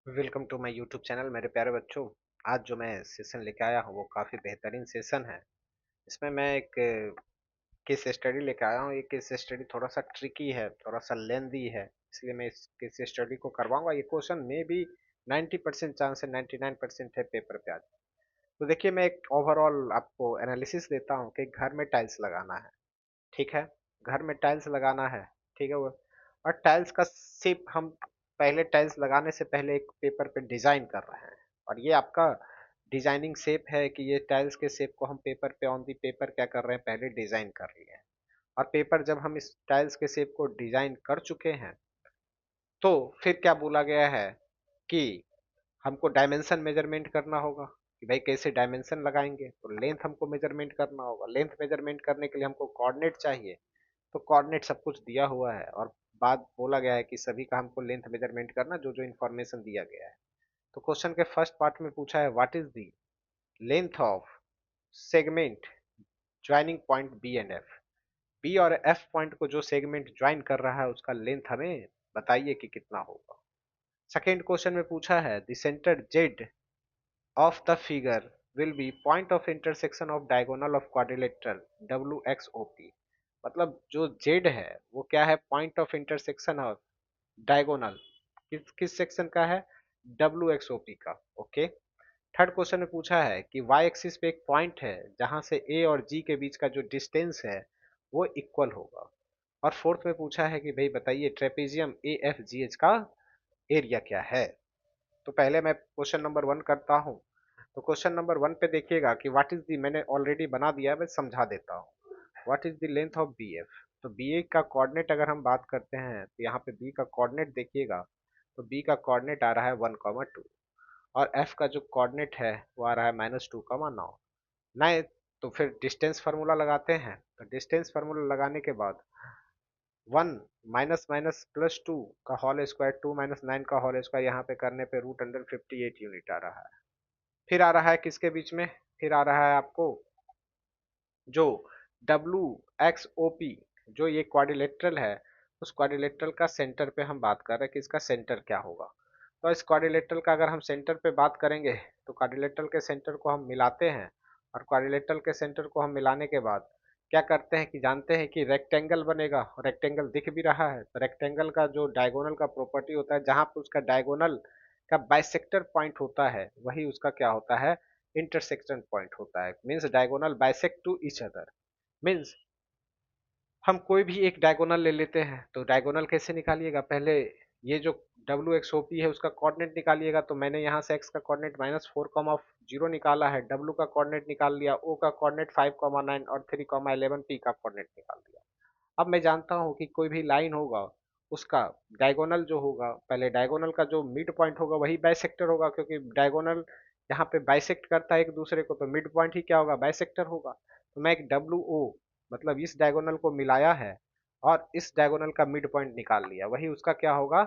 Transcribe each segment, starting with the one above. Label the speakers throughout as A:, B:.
A: Welcome to my YouTube channel मेरे प्यारे बच्चों। आज जो मैं सेशन लेके आया हूँ वो काफ़ी बेहतरीन सेशन है। इसमें मैं एक केस स्टडी लेके आया हूँ। ये केस स्टडी थोड़ा सा ट्रिकी है, थोड़ा सा लेंदी है, इसलिए मैं इस केस स्टडी को करवाऊंगा। ये क्वेश्चन में भी 90% चांस है, 99% है पेपर पे आज। तो देखिए, मैं एक ओवरऑल आपको एनालिसिस देता हूँ कि घर में टाइल्स लगाना है। ठीक है, घर में टाइल्स लगाना है। ठीक है वो, और टाइल्स का शेप हम पहले टाइल्स लगाने से पहले एक पेपर पे डिजाइन कर रहे हैं। और ये आपका डिजाइनिंग शेप है कि ये टाइल्स के शेप को हम पेपर पे ऑन दी पेपर क्या कर रहे हैं, पहले डिजाइन कर लिए हैं। और पेपर जब हम इस टाइल्स के शेप को डिजाइन कर चुके हैं तो फिर क्या बोला गया है कि हमको डायमेंशन मेजरमेंट करना होगा कि भाई कैसे डायमेंशन लगाएंगे। तो लेंथ हमको मेजरमेंट करना होगा। लेंथ मेजरमेंट करने के लिए हमको कोऑर्डिनेट चाहिए। तो कोऑर्डिनेट सब कुछ दिया हुआ है और बात बोला गया है कि सभी का हमको लेंथ मेजरमेंट करना, जो जो इन्फॉर्मेशन दिया गया है। तो क्वेश्चन के फर्स्ट पार्ट में पूछा है what is the length of segment joining point B and F. B और एफ पॉइंट को जो सेगमेंट ज्वाइन कर रहा है उसका लेंथ हमें बताइए कि कितना होगा। सेकेंड क्वेश्चन में पूछा है the centre Z of the figure will be point of intersection of diagonal of quadrilateral WXOP। मतलब जो Z है वो क्या है, point of intersection of diagonal किस किस सेक्शन का है, WXOP का। ओके। थर्ड क्वेश्चन में पूछा है कि y एक्सिस पे एक पॉइंट है जहां से A और G के बीच का जो डिस्टेंस है वो इक्वल होगा। और फोर्थ में पूछा है कि भाई बताइए ट्रेपेजियम AFGH का एरिया क्या है। तो पहले मैं क्वेश्चन नंबर 1 करता हूँ। तो क्वेश्चन नंबर 1 पे देखिएगा कि व्हाट इज दी, मैंने ऑलरेडी बना दिया है, मैं समझा देता हूँ। What is the length of B F. तो बी ए का कोऑर्डिनेट अगर हम बात करते हैं तो यहाँ पे बी का कोऑर्डिनेट देखिएगा। तो बी का कोऑर्डिनेट आ रहा है 1,2 और एफ का जो कोऑर्डिनेट है वो आ रहा है -2,9। नहीं तो फिर डिस्टेंस फार्मूला लगाते हैं। तो डिस्टेंस फार्मूला लगाने के बाद 1 माइनस माइनस प्लस 2 का होल स्क्वायर, 2 माइनस 9 का होल स्क्वायर, यहाँ पे करने पे √158 यूनिट आ रहा है। फिर आ रहा है किसके बीच में, फिर आ रहा है आपको जो WXOP, जो ये क्वाड्रिलेटरल है, उस क्वाड्रिलेटरल का सेंटर पे हम बात कर रहे हैं कि इसका सेंटर क्या होगा। तो इस क्वाड्रिलेटरल का अगर हम सेंटर पे बात करेंगे तो क्वाड्रिलेटरल के सेंटर को हम मिलाते हैं। और क्वाड्रिलेटरल के सेंटर को हम मिलाने के बाद क्या करते हैं कि जानते हैं कि रेक्टेंगल बनेगा। और रेक्टेंगल दिख भी रहा है। तो रेक्टेंगल का जो डायगोनल का प्रॉपर्टी होता है, जहां पर उसका डायगोनल का बाइसेक्टर पॉइंट होता है वही उसका क्या होता है, इंटरसेक्शन पॉइंट होता है। Means diagonal bisect to each other. Means हम कोई भी एक डायगोनल ले लेते हैं। तो डायगोनल कैसे निकालिएगा, पहले ये जो WXOP है उसका कोऑर्डिनेट निकालिएगा। तो मैंने यहाँ से x का कोऑर्डिनेट -4,0 निकाला है, W का कोऑर्डिनेट निकाल लिया, O का कोऑर्डिनेट 5,9 और 3,11 P का कोऑर्डिनेट निकाल दिया। अब मैं जानता हूँ कि कोई भी लाइन होगा उसका डायगोनल जो होगा, पहले डायगोनल का जो मिड पॉइंट होगा वही बाइसेक्टर होगा, क्योंकि डायगोनल यहाँ पे बाइसेक्ट करता है एक दूसरे को, तो मिड पॉइंट ही क्या होगा, बाइसेक्टर होगा। तो मैं एक WO मतलब इस डायगोनल को मिलाया है और इस डायगोनल का मिड पॉइंट निकाल लिया, वही उसका क्या होगा,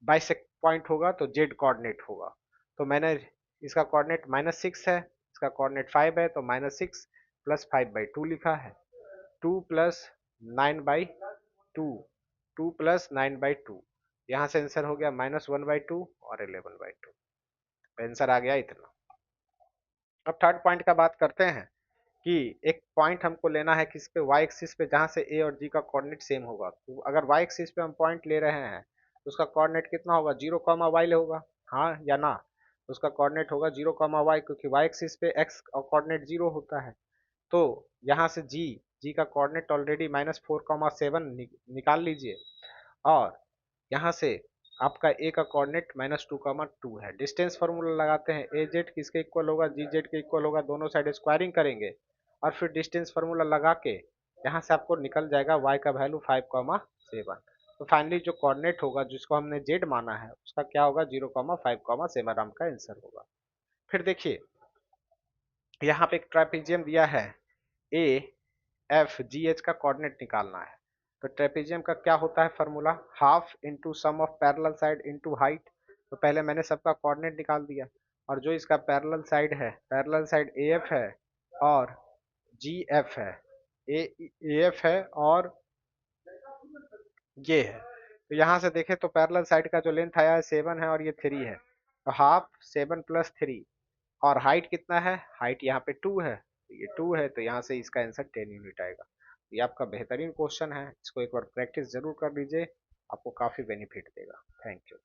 A: बाइसेक्ट पॉइंट होगा। तो जेड कोऑर्डिनेट होगा। तो मैंने इसका कोऑर्डिनेट -6 है, इसका कोऑर्डिनेट 5 है, तो -6 प्लस 5/2 लिखा है। 2 प्लस 9/2, 2 प्लस 9/2, यहाँ से आंसर हो गया -1/2 और 11/2। आंसर आ गया इतना। अब थर्ड पॉइंट का बात करते हैं कि एक पॉइंट हमको लेना है किस पे, y एक्सिस पे, जहां से a और g का कोऑर्डिनेट सेम होगा। तो अगर y एक्सिस पे हम पॉइंट ले रहे हैं तो उसका कोऑर्डिनेट कितना होगा, 0,y होगा, हाँ या ना। तो उसका कोऑर्डिनेट होगा 0,y, क्योंकि y एक्सिस पे x का कोऑर्डिनेट 0 होता है। तो यहाँ से g का कोऑर्डिनेट ऑलरेडी -4,7 निकाल लीजिए। और यहाँ से आपका ए का कोऑर्डिनेट -2,2 है। डिस्टेंस फार्मूला लगाते हैं, ए जेड किसके इक्वल होगा, जी जेड के इक्वल होगा। दोनों साइड स्क्वायरिंग करेंगे और फिर डिस्टेंस फार्मूला लगा के यहाँ से आपको निकल जाएगा y का वैल्यू 5,7। तो फाइनली जो कोऑर्डिनेट होगा जिसको हमने जेड माना है उसका क्या होगा, 0,5,7 आपका आंसर होगा। फिर देखिए यहाँ पे एक ट्रापेजियम दिया है, ए एफ जी एच का कोऑर्डिनेट निकालना है। तो ट्रेपेजियम का क्या होता है formula, half into sum of parallel side into height. तो पहले मैंने सबका कोऑर्डिनेट निकाल दिया। और जो इसका पैरेलल साइड है, पैरेलल साइड ए एफ है और जी एफ है, ए एफ है और ये है। तो यहाँ से देखें तो पैरेलल साइड का जो लेंथ आया है 7 है और ये 3 है। तो हाफ 7 + 3, और हाइट कितना है, हाइट यहाँ पे 2 है, तो ये 2 है, तो यहाँ से इसका आंसर 10 यूनिट आएगा। ये आपका बेहतरीन क्वेश्चन है, इसको एक बार प्रैक्टिस जरूर कर लीजिए, आपको काफी बेनिफिट देगा। Thank you.